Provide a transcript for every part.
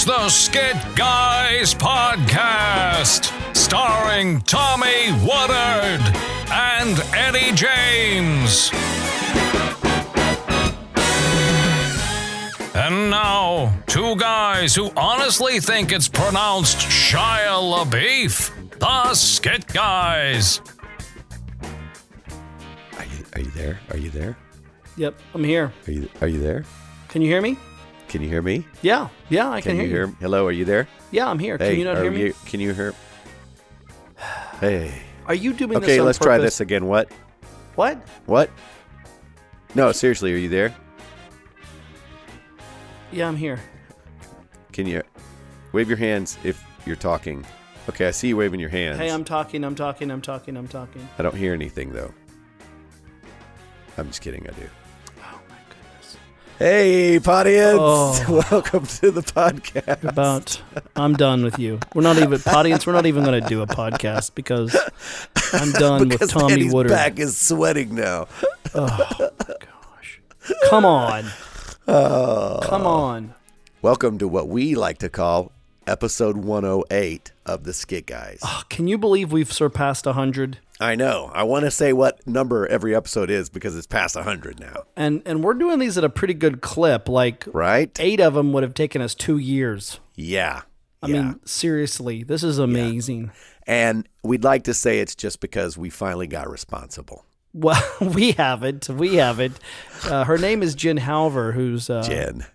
the Skit Guys Podcast, starring Tommy Woodard and Eddie James. And now, two guys who honestly think it's pronounced Shia LaBeouf, the Skit Guys. Are you there? Are you there? Yep, I'm here. Are you there? Can you hear me? Can you hear me? Yeah, I can hear you. Hello, are you there? Yeah, I'm here. Hey, can you not hear me? Can you hear? Hey. Are you doing this Okay, on let's purpose? try this again. What? What? No, seriously, are you there? Yeah, I'm here. Can you wave your hands if you're talking? Okay, I see you waving your hands. Hey, I'm talking. I don't hear anything, though. I'm just kidding, I do. Oh, my goodness. Hey, Podians! Oh. Welcome to the podcast. I'm done with you. We're not even going to do a podcast because I'm done with Tommy Eddie's Woodard. back is sweating now. Oh, my gosh. Come on. Come on. Welcome to what we like to call episode 108 of the Skit Guys. Oh, can you believe we've surpassed 100? I know. I want to say what number every episode is because it's past 100 now. And we're doing these at a pretty good clip. Like, right? 8 of them would have taken us 2 years. Yeah. I mean, seriously, this is amazing. Yeah. And we'd like to say it's just because we finally got responsible. Well, we haven't. Her name is Jen Halver, who's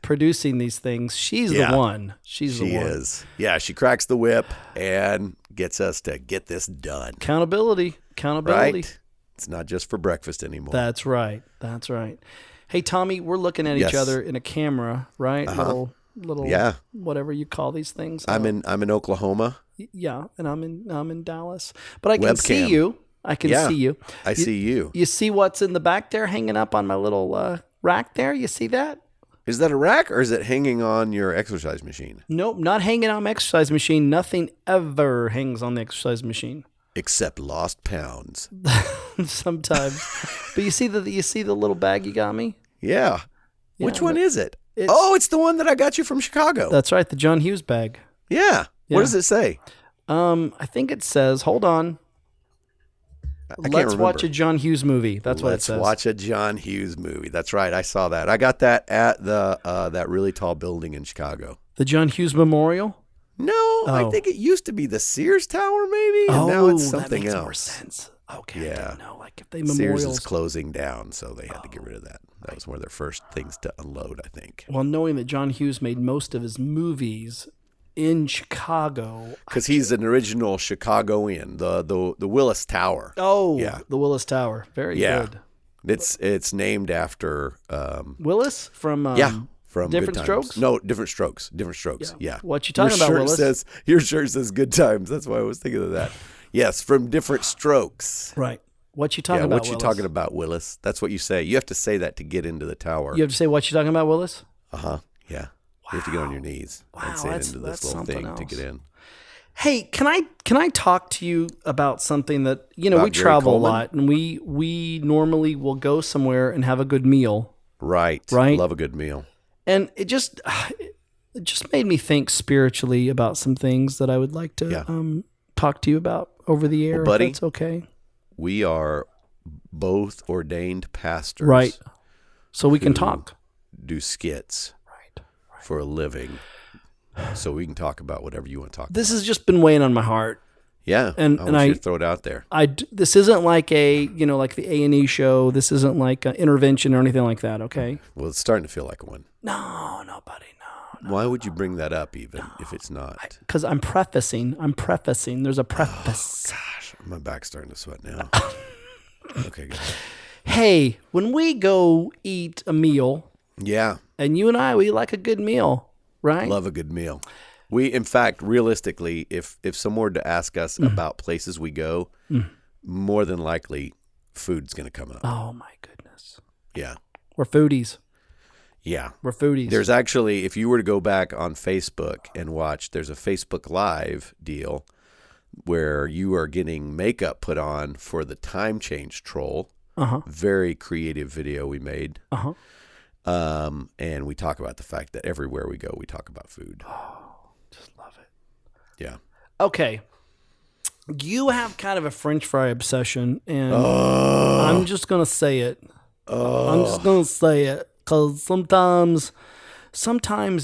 producing these things. She's the one. She is. Yeah, she cracks the whip and gets us to get this done. Accountability. Right? It's not just for breakfast anymore. That's right. Hey, Tommy, we're looking at each other in a camera, right? Uh-huh. Little whatever you call these things. I'm in Oklahoma. Yeah, and I'm in Dallas. But I can Webcam. see you. I see you. I see you. You see what's in the back there hanging up on my little rack there? You see that? Is that a rack or is it hanging on your exercise machine? Nope, not hanging on my exercise machine. Nothing ever hangs on the exercise machine. Except lost pounds. Sometimes. But you see the little bag you got me? Yeah. Which one is it? It's the one that I got you from Chicago. That's right, the John Hughes bag. Yeah. What does it say? I think it says, hold on. Let's watch a John Hughes movie. That's what it says. Let's watch a John Hughes movie. That's right. I saw that. I got that at the that really tall building in Chicago. The John Hughes Memorial? No, I think it used to be the Sears Tower, maybe, and now it's something that makes else. More sense. Okay, yeah. I didn't know. Like if they memorials. Sears is closing down, so they had to get rid of that. That was one of their first things to unload, I think. Well, knowing that John Hughes made most of his movies in Chicago, because he's an original Chicagoan, the Willis Tower. Oh, yeah, the Willis Tower, very good. It's named after Willis from from Different Good Strokes. Times. No, Different Strokes. Yeah. What you talking about, Willis? Your shirt says Good Times. That's why I was thinking of that. Yes, from Different Strokes. Right. What you talking about? What you talking about, Willis? That's what you say. You have to say that to get into the tower. You have to say what you talking about, Willis. Yeah. You have to get on your knees and say it into this little thing to get in. Hey, can I talk to you about something that, we travel a lot and we normally will go somewhere and have a good meal. Right. Love a good meal. And it just made me think spiritually about some things that I would like to talk to you about over the air, buddy, if that's okay. We are both ordained pastors. Right. So we can talk. Do skits. For a living, so we can talk about whatever you want to talk about. This has just been weighing on my heart. Yeah, and I want you to throw it out there. This isn't like like the A&E show. This isn't like an intervention or anything like that, okay? Well, it's starting to feel like one. No, buddy, no. Why would you bring that up even if it's not? Because I'm prefacing. There's a preface. Oh, gosh, my back's starting to sweat now. Okay, go ahead. Hey, when we go eat a meal... Yeah. And you and I, we like a good meal, right? Love a good meal. We, in fact, realistically, if someone were to ask us about places we go, more than likely, food's going to come up. Oh, my goodness. Yeah. We're foodies. Yeah. We're foodies. There's actually, if you were to go back on Facebook and watch, there's a Facebook Live deal where you are getting makeup put on for the time change troll. Very creative video we made. And we talk about the fact that everywhere we go, we talk about food. Just love it. Yeah. Okay. You have kind of a French fry obsession, and I'm just going to say it. I'm just going to say it because sometimes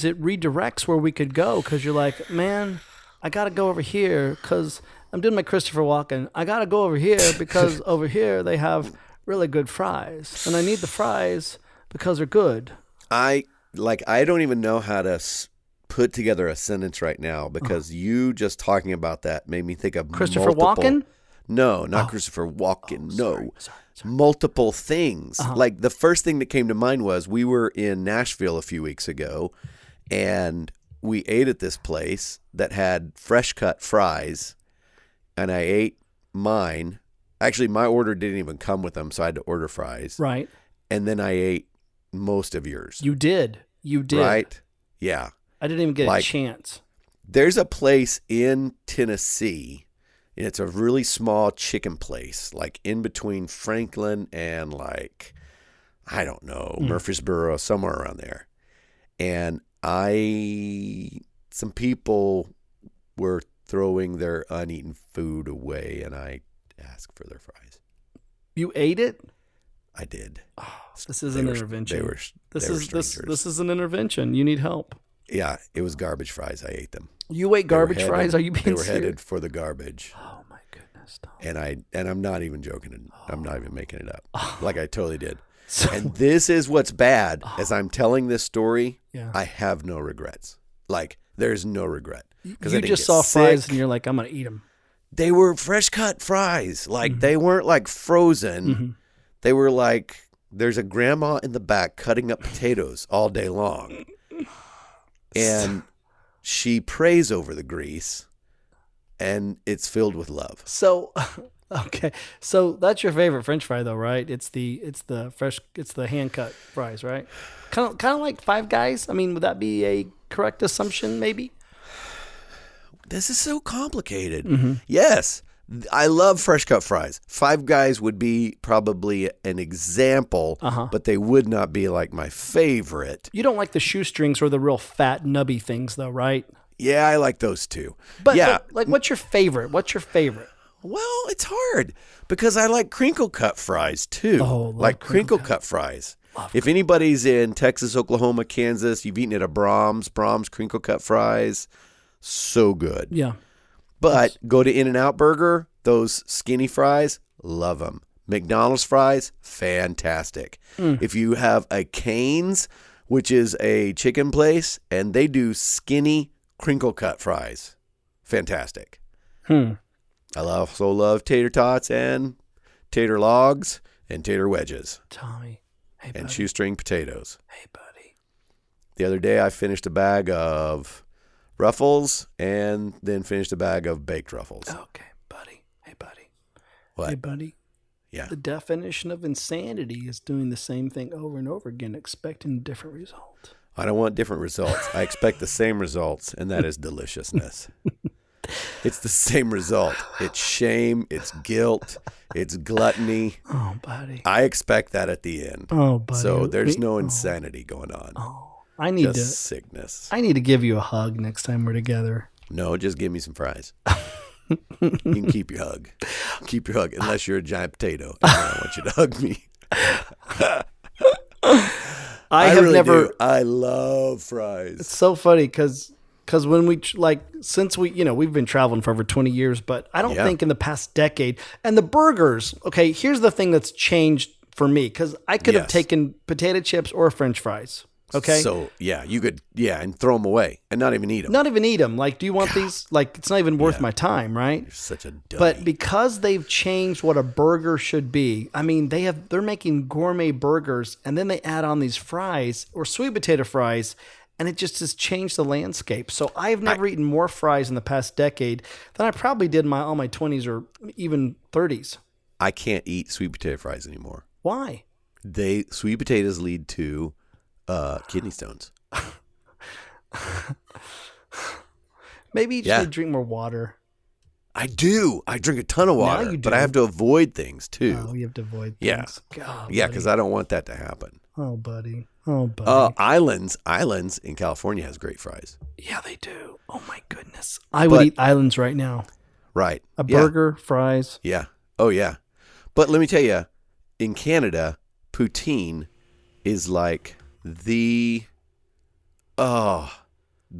it redirects where we could go because you're like, man, I got to go over here because I'm doing my Christopher Walken. I got to go over here because over here they have really good fries, and I need the fries because they're good. I don't even know how to put together a sentence right now because you just talking about that made me think of Christopher Walken? No, not Christopher Walken. Sorry. Multiple things. Like the first thing that came to mind was we were in Nashville a few weeks ago and we ate at this place that had fresh cut fries and I ate mine. Actually, my order didn't even come with them, so I had to order fries. Right. And then I ate most of yours. You did. Right? Yeah. I didn't even get a chance. There's a place in Tennessee, and it's a really small chicken place, like in between Franklin and I don't know, Murfreesboro, somewhere around there. And some people were throwing their uneaten food away, and I asked for their fries. You ate it? I did. Oh, this is an intervention. This is an intervention. You need help. Yeah, it was garbage fries. I ate them. You ate garbage fries? Are you being serious? They were headed for the garbage. Oh my goodness, Tom. And I'm not even joking. I'm not even making it up. Like I totally did. And this is what's bad. As I'm telling this story, I have no regrets. Like there's no regret. Because you just saw fries and you're like, I'm gonna eat them. They were fresh cut fries. Like they weren't like frozen. They were like there's a grandma in the back cutting up potatoes all day long. And she prays over the grease, and it's filled with love. So, okay, so that's your favorite French fry, though, right? It's the hand cut fries, right? Kind of like Five Guys. I mean, would that be a correct assumption? Maybe. This is so complicated. Yes, I love fresh cut fries. Five Guys would be probably an example, but they would not be like my favorite. You don't like the shoestrings or the real fat, nubby things, though, right? Yeah, I like those too. But yeah, like what's your favorite? Well, it's hard because I like crinkle cut fries too. Oh, like crinkle cut fries. If anybody's in Texas, Oklahoma, Kansas, you've eaten at a Brahms crinkle cut fries, so good. Yeah. But go to In-N-Out Burger, those skinny fries, love them. McDonald's fries, fantastic. If you have a Cane's, which is a chicken place, and they do skinny crinkle cut fries, fantastic. I also love tater tots and tater logs and tater wedges. Tommy, hey buddy. And shoestring potatoes. Hey buddy. The other day I finished a bag of Ruffles and then finished a bag of baked Ruffles. Okay, buddy. Hey, buddy. What? Hey, buddy. Yeah. The definition of insanity is doing the same thing over and over again, expecting a different result. I don't want different results. I expect the same results, and that is deliciousness. It's the same result. It's shame. It's guilt. It's gluttony. Oh, buddy. I expect that at the end. Oh, buddy. So there's no insanity going on. Oh. I need sickness. I need to give you a hug next time we're together. No, just give me some fries. You can keep your hug. Keep your hug, unless you're a giant potato. And I want you to hug me. I love fries. It's so funny because when we've been traveling for over 20 years, but I don't think in the past decade, and the burgers, okay, here's the thing that's changed for me, because I could have taken potato chips or French fries. Okay. So you could, and throw them away and not even eat them. Not even eat them. Like, do you want these? Like, it's not even worth my time, right? You're such a dummy. But because they've changed what a burger should be, I mean, they're making gourmet burgers, and then they add on these fries or sweet potato fries, and it just has changed the landscape. So I've never eaten more fries in the past decade than I probably did in all my 20s or even 30s. I can't eat sweet potato fries anymore. Why? Sweet potatoes lead to kidney stones. Maybe you just need to drink more water. I do. I drink a ton of water, but I have to avoid things too. Oh, you have to avoid things. Yeah, because I don't want that to happen. Oh, buddy. Oh, buddy. Islands in California has great fries. Yeah, they do. Oh, my goodness. I would eat Islands right now. Right. A burger, fries. Yeah. Oh, yeah. But let me tell you, in Canada, poutine is like the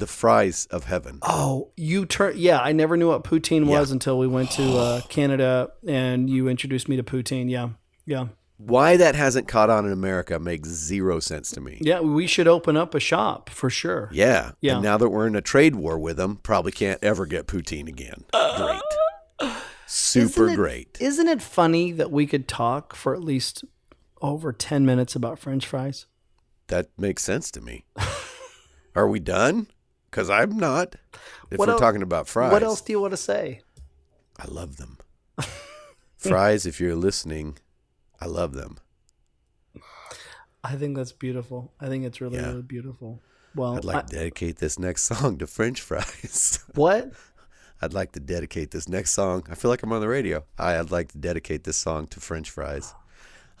fries of heaven. Oh, I never knew what poutine was until we went to Canada and you introduced me to poutine. Yeah. Yeah. Why that hasn't caught on in America makes zero sense to me. Yeah, we should open up a shop for sure. Yeah. And now that we're in a trade war with them, probably can't ever get poutine again. Great. Super great. Isn't it funny that we could talk for at least over 10 minutes about French fries? That makes sense to me. Are we done? Because I'm not. If we're talking about fries. What else do you want to say? I love them. Fries, if you're listening, I love them. I think that's beautiful. I think it's really, really beautiful. Well, I'd like to dedicate this next song to French fries. What? I'd like to dedicate this next song. I feel like I'm on the radio. I'd like to dedicate this song to French fries.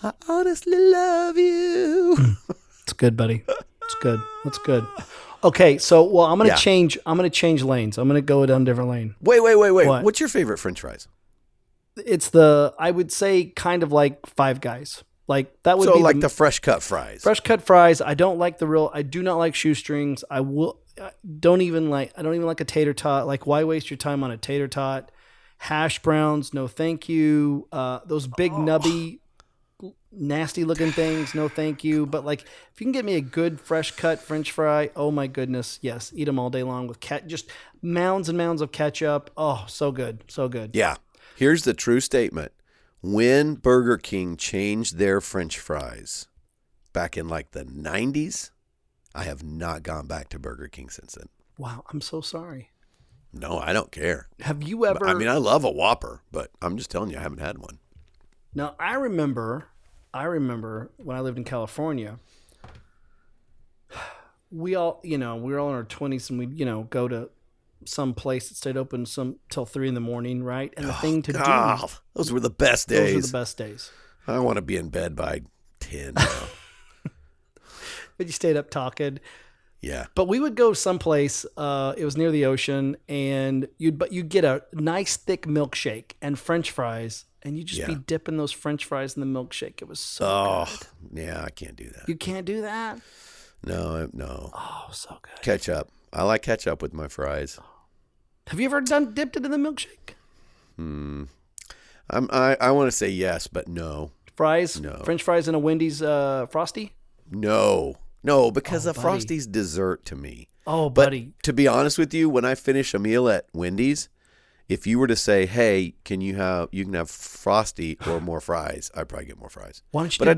I honestly love you. It's good, buddy. It's good. That's good. Okay, so I'm gonna change. I'm gonna change lanes. I'm gonna go down a different lane. Wait. What? What's your favorite French fries? It's I would say kind of like Five Guys. Like that would be like the fresh cut fries. Fresh cut fries. I don't like I do not like shoestrings. I don't even like a tater tot. Like, why waste your time on a tater tot? Hash browns, no thank you. Those big nubby, nasty looking things, no thank you. But like, if you can get me a good fresh cut French fry, oh my goodness, yes, eat them all day long with just mounds and mounds of ketchup. Oh, so good, so good. Yeah. Here's the true statement. When Burger King changed their French fries back in like the 90s, I have not gone back to Burger King since then. Wow, I'm so sorry. No, I don't care. Have you ever... I mean, I love a Whopper, but I'm just telling you, I haven't had one. Now, I remember when I lived in California, we were all in our 20s and we'd, go to some place that stayed open till 3 a.m, right? And the thing to do... Those were the best days. Those were the best days. I want to be in bed by 10 now. But you stayed up talking. Yeah. But we would go someplace, it was near the ocean, and you'd get a nice thick milkshake and French fries, and you'd just be dipping those French fries in the milkshake. It was so good. Yeah, I can't do that. You can't do that? No. Oh, so good. Ketchup. I like ketchup with my fries. Have you ever dipped it in the milkshake? I want to say yes, but no. Fries? No. French fries in a Wendy's Frosty? No, because a Frosty's dessert to me. Oh, buddy. But to be honest with you, when I finish a meal at Wendy's, if you were to say, "Hey, you can have Frosty or more fries," I'd probably get more fries. Why don't you? But I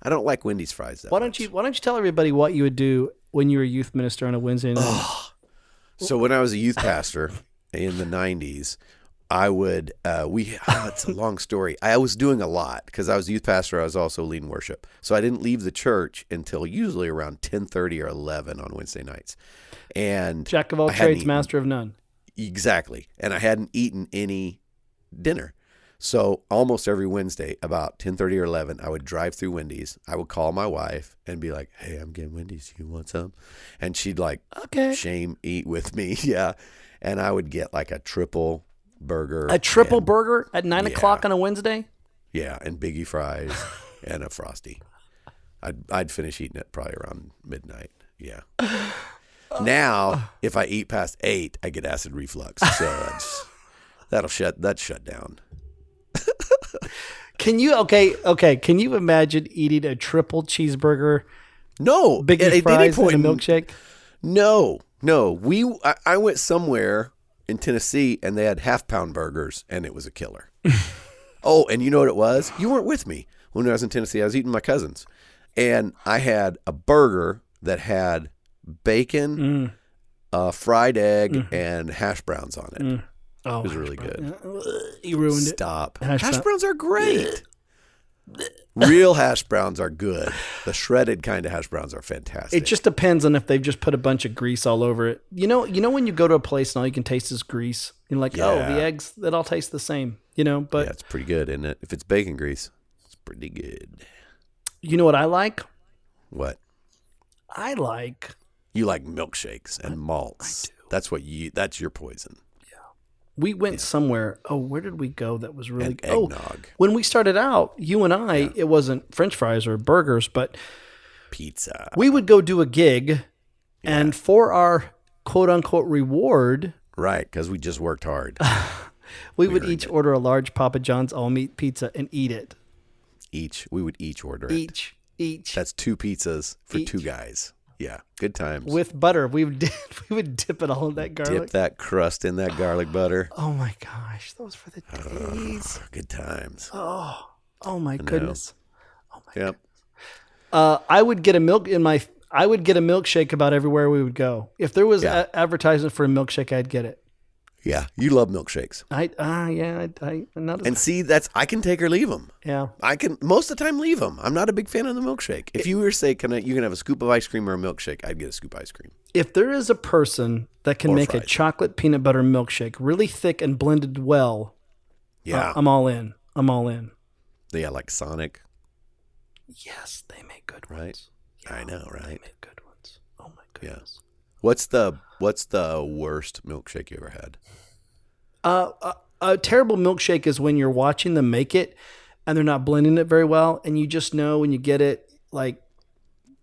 don't like Wendy's fries that much. Why don't you tell everybody what you would do when you were a youth minister on a Wednesday night? So when I was a youth pastor in the 90s, I would, it's a long story. I was doing a lot because I was a youth pastor. I was also leading worship. So I didn't leave the church until usually around 10:30 or 11 on Wednesday nights. And Jack of all trades, master of none. Exactly. And I hadn't eaten any dinner. So almost every Wednesday, about 10:30 or 11, I would drive through Wendy's. I would call my wife and be like, "Hey, I'm getting Wendy's. You want some?" And she'd eat with me. Yeah. And I would get like a triple burger. A triple burger at 9 o'clock on a Wednesday? Yeah. And Biggie fries and a Frosty. I'd finish eating it probably around midnight. Yeah. Now, if I eat past 8, I get acid reflux. So that's shut down. Can you imagine eating a triple cheeseburger? No, Biggie fries and a milkshake? No. I went somewhere in Tennessee and they had half-pound burgers and it was a killer. Oh, and you know what it was? You weren't with me when I was in Tennessee. I was eating my cousin's, and I had a burger that had bacon, fried egg, and hash browns on it. Oh, it was really good. You ruined it. Stop. Hash browns are great. Real hash browns are good. The shredded kind of hash browns are fantastic. It just depends on if they've just put a bunch of grease all over it. You know when you go to a place and all you can taste is grease. You're like, the eggs, that all taste the same. But yeah, it's pretty good, isn't it? If it's bacon grease, it's pretty good. You know what I like? What? I like. You like milkshakes and malts. I do. That's your poison. We went somewhere. Oh, where did we go? That was really And eggnog. When we started out, you and I, it wasn't French fries or burgers, but Pizza. we would go do a gig, and for our quote unquote reward, Right, because we just worked hard. we would each order a large Papa John's all meat pizza and eat it. We would each order it. Each. That's 2 pizzas for 2 guys. Yeah, good times. With butter. We would dip it all in that garlic. Dip that crust in that garlic butter. Oh my gosh, those were the days. Good times. Oh my goodness. Oh my Yep. goodness. I would get a milkshake about everywhere we would go. If there was advertisement for a milkshake, I'd get it. Yeah, you love milkshakes. I'm not. And see, I can take or leave them. Yeah. I can most of the time leave them. I'm not a big fan of the milkshake. If you were to say, you can have a scoop of ice cream or a milkshake, I'd get a scoop of ice cream. If there is a person that can make a chocolate peanut butter milkshake really thick and blended well, I'm all in. Yeah, like Sonic. Yes, they make good ones. Right? Yeah, I know, right? They make good ones. Oh my goodness. Yeah. What's the worst milkshake you ever had? A terrible milkshake is when you're watching them make it and they're not blending it very well, and you just know when you get it, like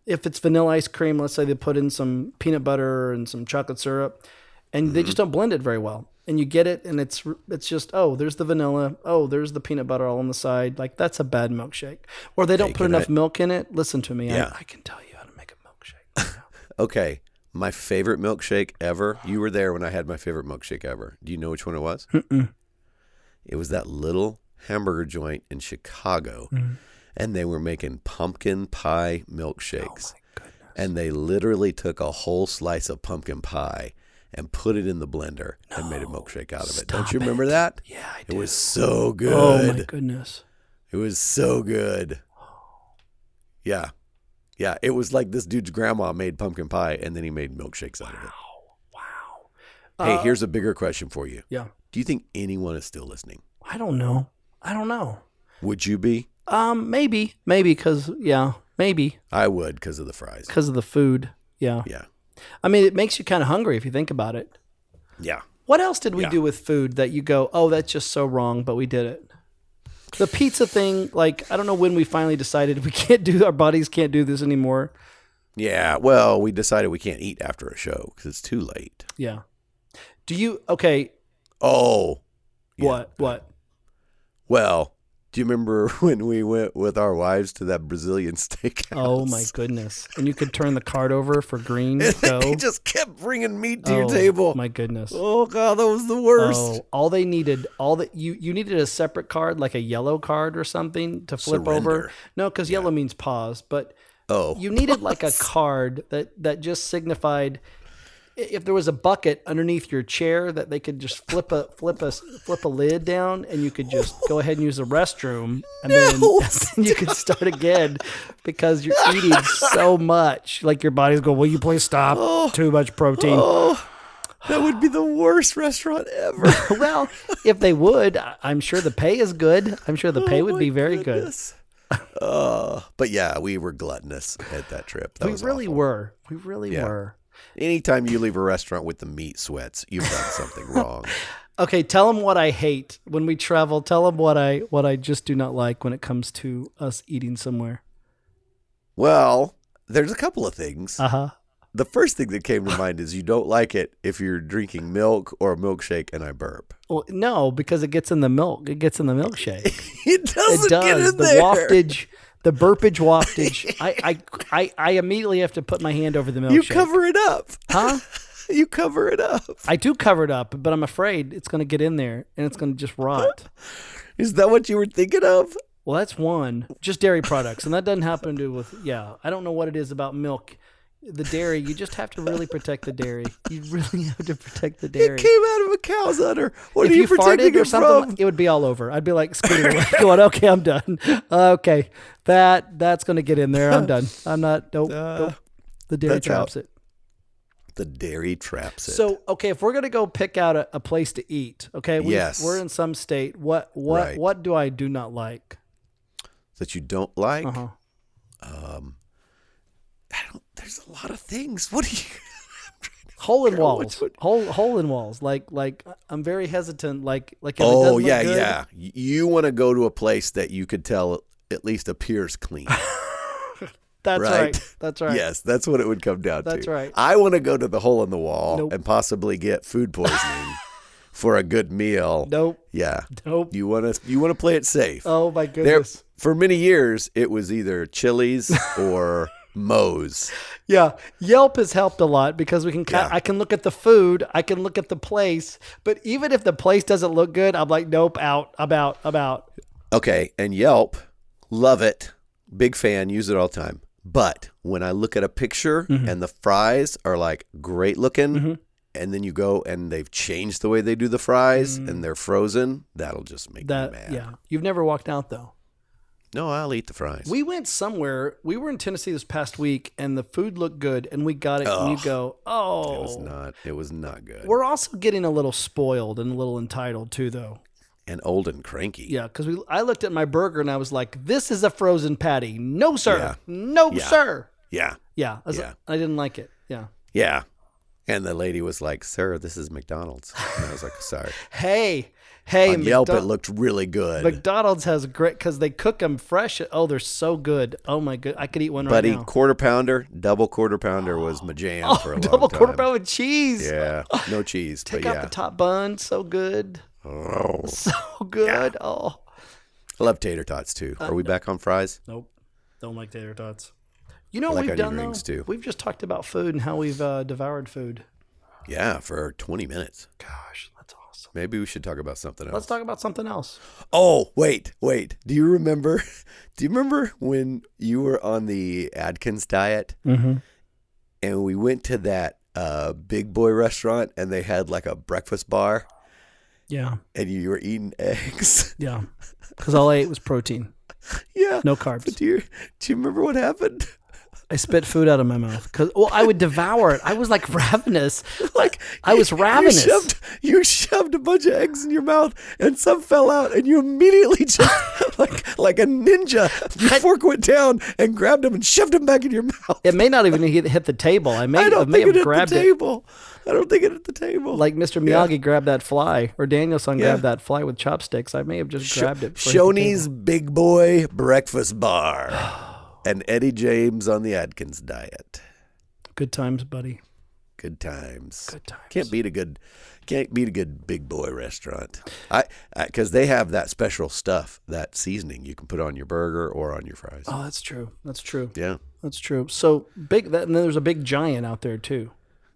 if it's vanilla ice cream, let's say they put in some peanut butter and some chocolate syrup, and they just don't blend it very well. And you get it, and it's just, there's the vanilla, there's the peanut butter all on the side. Like, that's a bad milkshake. Or they don't put enough milk in it. Listen to me. I can tell you how to make a milkshake. Okay. My favorite milkshake ever. You were there when I had my favorite milkshake ever. Do you know which one it was? Mm-mm. It was that little hamburger joint in Chicago. Mm-hmm. And they were making pumpkin pie milkshakes. Oh, my goodness. And they literally took a whole slice of pumpkin pie and put it in the blender and made a milkshake out of it. Don't you remember that? Yeah, I do. It was so good. Oh, my goodness. It was so good. Yeah. Yeah, it was like this dude's grandma made pumpkin pie, and then he made milkshakes out of it. Wow. Hey, here's a bigger question for you. Yeah. Do you think anyone is still listening? I don't know. Would you be? Maybe, because, maybe. I would, because of the fries. Because of the food, yeah. Yeah. I mean, it makes you kind of hungry if you think about it. Yeah. What else did we do with food that you go, that's just so wrong, but we did it? The pizza thing, like, I don't know when we finally decided our bodies can't do this anymore. Yeah, well, we decided we can't eat after a show because it's too late. Yeah. Okay. Oh. Yeah. What? Well, do you remember when we went with our wives to that Brazilian steakhouse? Oh, my goodness. And you could turn the card over for green. They just kept bringing meat to your table. My goodness. Oh, God, that was the worst. Oh, you needed a separate card, like a yellow card or something to flip over. No, because yellow means pause. But you needed like a card that just signified if there was a bucket underneath your chair that they could just flip a lid down, and you could just go ahead and use the restroom, and then you could start again because you're eating so much. Like your body's going, will you please stop? Too much protein. That would be the worst restaurant ever. Well, if they would, I'm sure the pay is good. I'm sure the pay would be very good. But yeah, we were gluttonous at that trip. We really were. We really were. Anytime you leave a restaurant with the meat sweats, you've done something wrong. Okay, tell them what I hate when we travel. Tell them what I just do not like when it comes to us eating somewhere. Well, there's a couple of things. Uh-huh. The first thing that came to mind is you don't like it if you're drinking milk or a milkshake and I burp. Well, no, because it gets in the milk. It gets in the milkshake. It does. Get in the there. waftage. The burpage waftage. I immediately have to put my hand over the milkshake. You cover it up. Huh? You cover it up. I do cover it up, but I'm afraid it's going to get in there and it's going to just rot. Is that what you were thinking of? Well, that's one. Just dairy products. And that doesn't happen I don't know what it is about milk. The dairy, you just have to really protect the dairy. You really have to protect the dairy. It came out of a cow's udder. What if are you farted protecting or it something, from? it would be all over. I'd be like scooting away, going, okay, I'm done. Okay, that's going to get in there. I'm done. I'm not. Nope. The dairy traps it. The dairy traps it. So, okay, if we're going to go pick out a place to eat, okay, we're in some state. What do I do not like? That you don't like? Uh-huh. There's a lot of things. What do you? Hole in walls. Hole in walls. Like I'm very hesitant. Like if it Oh, doesn't look yeah, good, yeah. You want to go to a place that you could tell at least appears clean. That's right. That's right. Yes, that's what it would come down to. That's right. I want to go to the hole in the wall Nope. and possibly get food poisoning for a good meal. Nope. Yeah. Nope. You want to play it safe. Oh my goodness. For many years, it was either Chili's or Moe's. Yeah, Yelp has helped a lot because we can. Yeah. I can look at the food, I can look at the place, but even if the place doesn't look good, I'm like, nope, out, I'm out. Okay, and Yelp, love it, big fan, use it all the time. But when I look at a picture and the fries are like great looking, and then you go and they've changed the way they do the fries and they're frozen, that'll just make me mad. Yeah, you've never walked out though. No, I'll eat the fries. We went somewhere. We were in Tennessee this past week, and the food looked good, and we got it. And you go, oh, It was not good. We're also getting a little spoiled and a little entitled too, though. And old and cranky. Yeah, because I looked at my burger and I was like, "This is a frozen patty." No, sir. Yeah. No, Yeah. sir. Yeah. Yeah. I didn't like it. Yeah. Yeah. And the lady was like, "Sir, this is McDonald's." And I was like, "Sorry." Hey, On Yelp, it looked really good. McDonald's has great because they cook them fresh. Oh, they're so good. Oh my god, I could eat one Buddy, right now. quarter pounder, double quarter pounder was my jam for a long time. Double quarter pound with cheese. Yeah, no cheese. Take but out yeah. the top bun. So good. Oh, So good. Oh. I love tater tots too. Are we back on fries? Nope. Don't like tater tots. You know I what like we've onion done rings, though? too. We've just talked about food and how we've devoured food. Yeah, for 20 minutes. Gosh, that's awesome. Maybe we should talk about something else. Let's talk about something else. Oh, wait. Do you remember? When you were on the Atkins diet and we went to that Big Boy restaurant and they had like a breakfast bar? Yeah. And you were eating eggs. Yeah. Because all I ate was protein. Yeah. No carbs. But do you remember what happened? I spit food out of my mouth. I would devour it. I was like ravenous. I was ravenous. You shoved a bunch of eggs in your mouth and some fell out and you immediately just like a ninja, your fork went down and grabbed them and shoved them back in your mouth. It may not even hit the table. I may don't have think it hit grabbed the table. I don't think it hit the table. Like Mr. Miyagi grabbed that fly, or Daniel-san grabbed that fly with chopsticks. I may have just grabbed it. Shoney's Big Boy breakfast bar. And Eddie James on the Atkins diet. Good times, buddy. Good times. Good times. Can't beat a good Big Boy restaurant. Because they have that special stuff, that seasoning you can put on your burger or on your fries. Oh, that's true. That's true. Yeah. That's true. So big. And then there's a big giant out there too.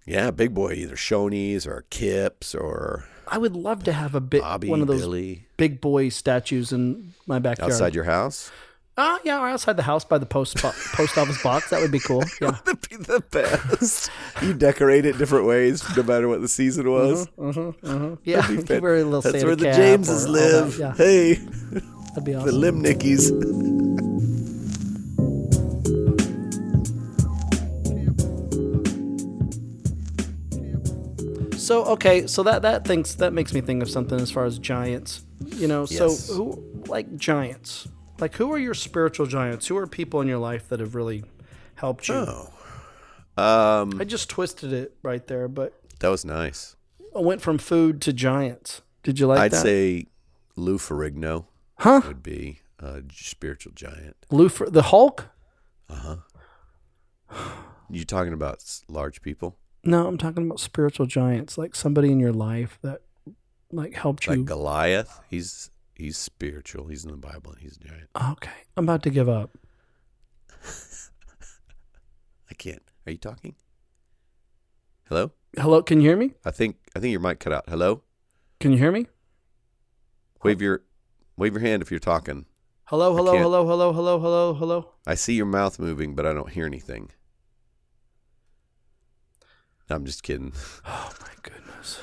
Yeah, Big Boy, either Shoney's or Kip's or I would love to have Bobby, one of those Billy. Big Boy statues in my backyard. Outside your house? Yeah, or outside the house by the post office box. That would be cool. Yeah. That'd be the best. You decorate it different ways, no matter what the season was. Yeah, That'd be wear a little That's Santa where the cap Jameses or all live. that. Yeah, Hey, that'd be the awesome. Limnickies. So okay, so that makes me think of something as far as giants. You know, Yes. so who like giants? Like who are your spiritual giants? Who are people in your life that have really helped you? I just twisted it right there, but That was nice. I went from food to giants. Did you like that? I'd say Lou Ferrigno Huh? would be a spiritual giant. The Hulk? You talking about large people? No, I'm talking about spiritual giants, like somebody in your life that like helped Like you. Goliath? He's spiritual. He's in the Bible and he's a giant. Okay, I'm about to give up. I can't. Are you talking? Hello? Hello, can you hear me? I think your mic cut out. Hello? Can you hear me? Wave your hand if you're talking. Hello, hello, can't- hello, hello, hello, hello, hello. I see your mouth moving, but I don't hear anything. No, I'm just kidding. Oh my goodness.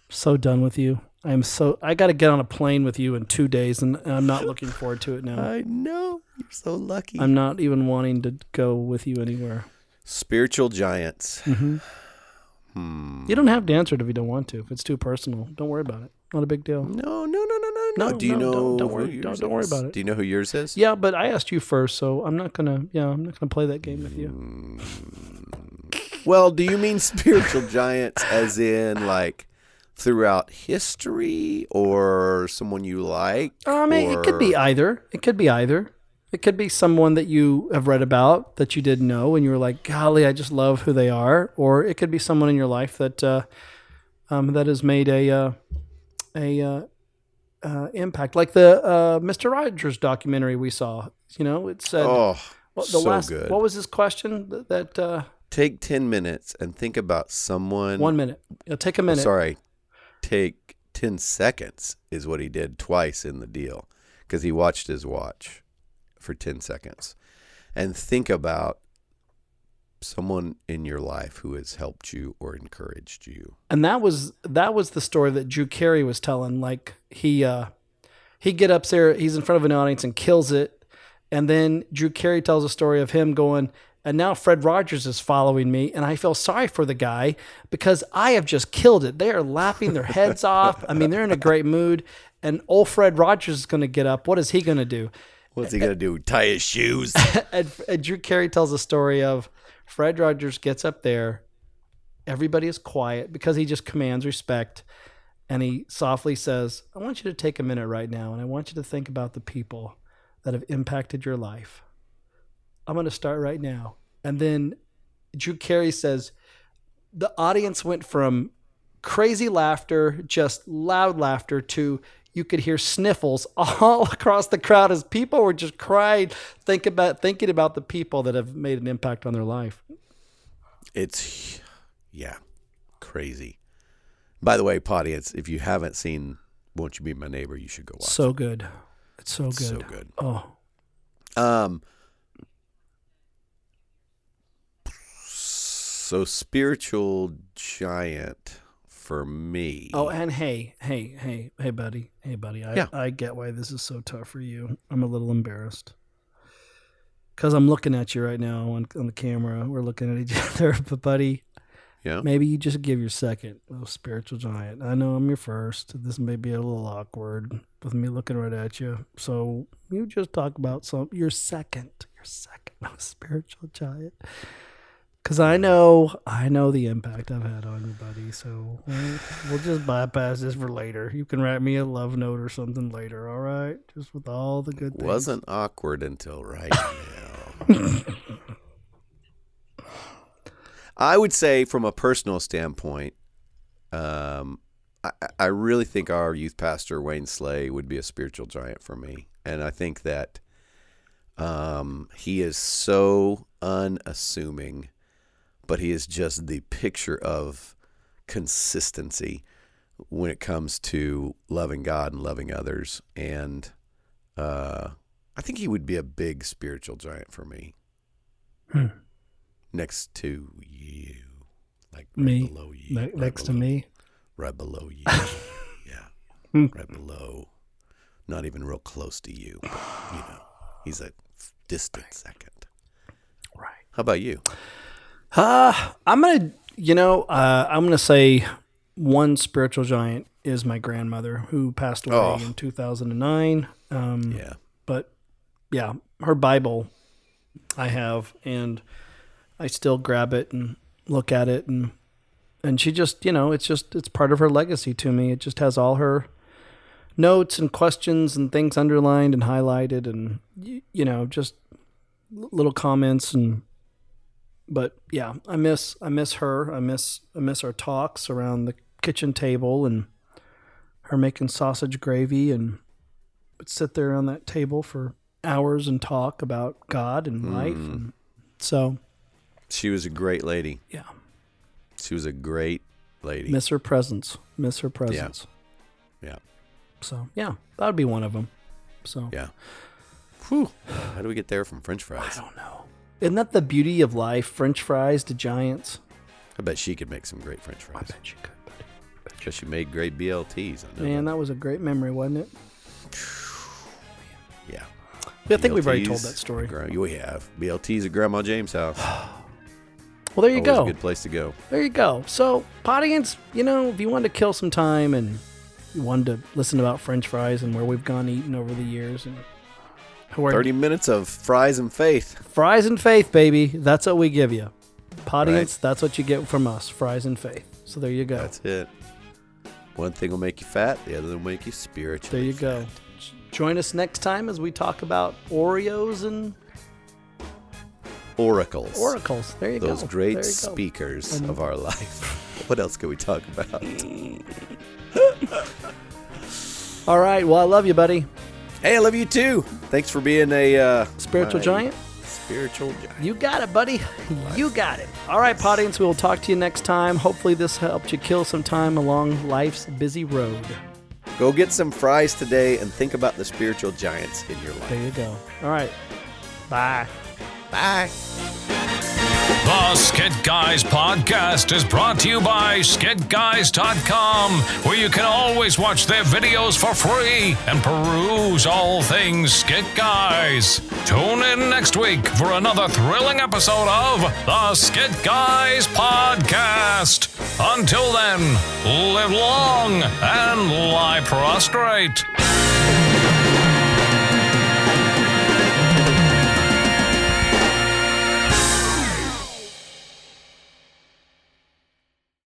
So done with you. I got to get on a plane with you in 2 days, and I'm not looking forward to it now. I know. You're so lucky. I'm not even wanting to go with you anywhere. Spiritual giants. You don't have to answer it if you don't want to. If it's too personal, don't worry about it. Not a big deal. No. No, Do you know? Don't who worry. yours Don't worry is? about it. Do you know who yours is? Yeah, but I asked you first, so I'm not gonna play that game with you. Well, do you mean spiritual giants as in like throughout history or someone you like? I mean, it could be either. It could be someone that you have read about that you didn't know, and you were like, "Golly, I just love who they are." Or it could be someone in your life that that has made a impact, like the Mr. Rogers documentary we saw. It said, good. What was his question? That Take 10 minutes and think about someone. 1 minute. Take a minute. Take 10 seconds is what he did twice in the deal, because he watched his watch for 10 seconds. And think about someone in your life who has helped you or encouraged you. And that was the story that Drew Carey was telling. Like he get up there, he's in front of an audience and kills it. And then Drew Carey tells a story of him going, and now Fred Rogers is following me, and I feel sorry for the guy because I have just killed it. They are laughing their heads off. I mean, they're in a great mood. And old Fred Rogers is going to get up. What is he going to do? What's he going to do? Tie his shoes? and Drew Carey tells a story of Fred Rogers gets up there. Everybody is quiet because he just commands respect. And he softly says, I want you to take a minute right now, and I want you to think about the people that have impacted your life. I'm going to start right now. And then Drew Carey says, the audience went from crazy laughter, just loud laughter, to you could hear sniffles all across the crowd as people were just crying, thinking about the people that have made an impact on their life. It's, crazy. By the way, audience, if you haven't seen Won't You Be My Neighbor, you should go watch it. So good. It's so good. So good. Oh. So spiritual giant for me. Oh, and hey, buddy. I get why this is so tough for you. I'm a little embarrassed because I'm looking at you right now on the camera. We're looking at each other, but buddy, maybe you just give your second spiritual giant. I know I'm your first. This may be a little awkward with me looking right at you. So you just talk about your second spiritual giant. Because I know the impact I've had on you, buddy. So we'll just bypass this for later. You can write me a love note or something later, all right? Just with all the good things. Wasn't awkward until right now. I would say from a personal standpoint, I really think our youth pastor, Wayne Slay, would be a spiritual giant for me. And I think that he is so unassuming, but he is just the picture of consistency when it comes to loving God and loving others. And I think he would be a big spiritual giant for me. Next to you. Like me? Right below you. Next to me? Right below you. Yeah. Right below. Not even real close to you. But, he's a distant second. Right. How about you? I'm gonna say one spiritual giant is my grandmother who passed away in 2009. But yeah, her Bible I have, and I still grab it and look at it, and she just, it's part of her legacy to me. It just has all her notes and questions and things underlined and highlighted, and just little comments But yeah, I miss her. I miss our talks around the kitchen table and her making sausage gravy, and would sit there on that table for hours and talk about God and life. And so she was a great lady. Yeah. She was a great lady. Miss her presence. Yeah. So yeah, that would be one of them. So yeah. Whew. How do we get there from French fries? I don't know. Isn't that the beauty of life? French fries to giants. I bet she could make some great French fries. I bet she could, buddy. Because she made great BLTs. Man, that was a great memory, wasn't it? Yeah. I think we've already told that story. We have. BLTs at Grandma James' house. Well, there you go. A good place to go. There you go. So, audience, if you want to kill some time and wanted to listen about French fries and where we've gone eating over the years. And 30 minutes of fries and faith. Fries and faith, baby. That's what we give you. Audience, that's what you get from us. Fries and faith. So there you go. That's it. One thing will make you fat. The other will make you spiritually There you fat. go. Join us next time as we talk about Oreos and Oracles. oracles. There you go. Those great There you go. speakers of our life. What else can we talk about? All right. Well, I love you, buddy. Hey, I love you too. Thanks for being a Spiritual my giant. Spiritual giant. You got it, buddy. You got it. All right, audience. We will talk to you next time. Hopefully this helped you kill some time along life's busy road. Go get some fries today and think about the spiritual giants in your life. There you go. All right. Bye. Bye. The Skit Guys podcast is brought to you by skitguys.com, where you can always watch their videos for free and peruse all things Skit Guys. Tune in next week for another thrilling episode of the Skit Guys podcast. Until then, live long and lie prostrate.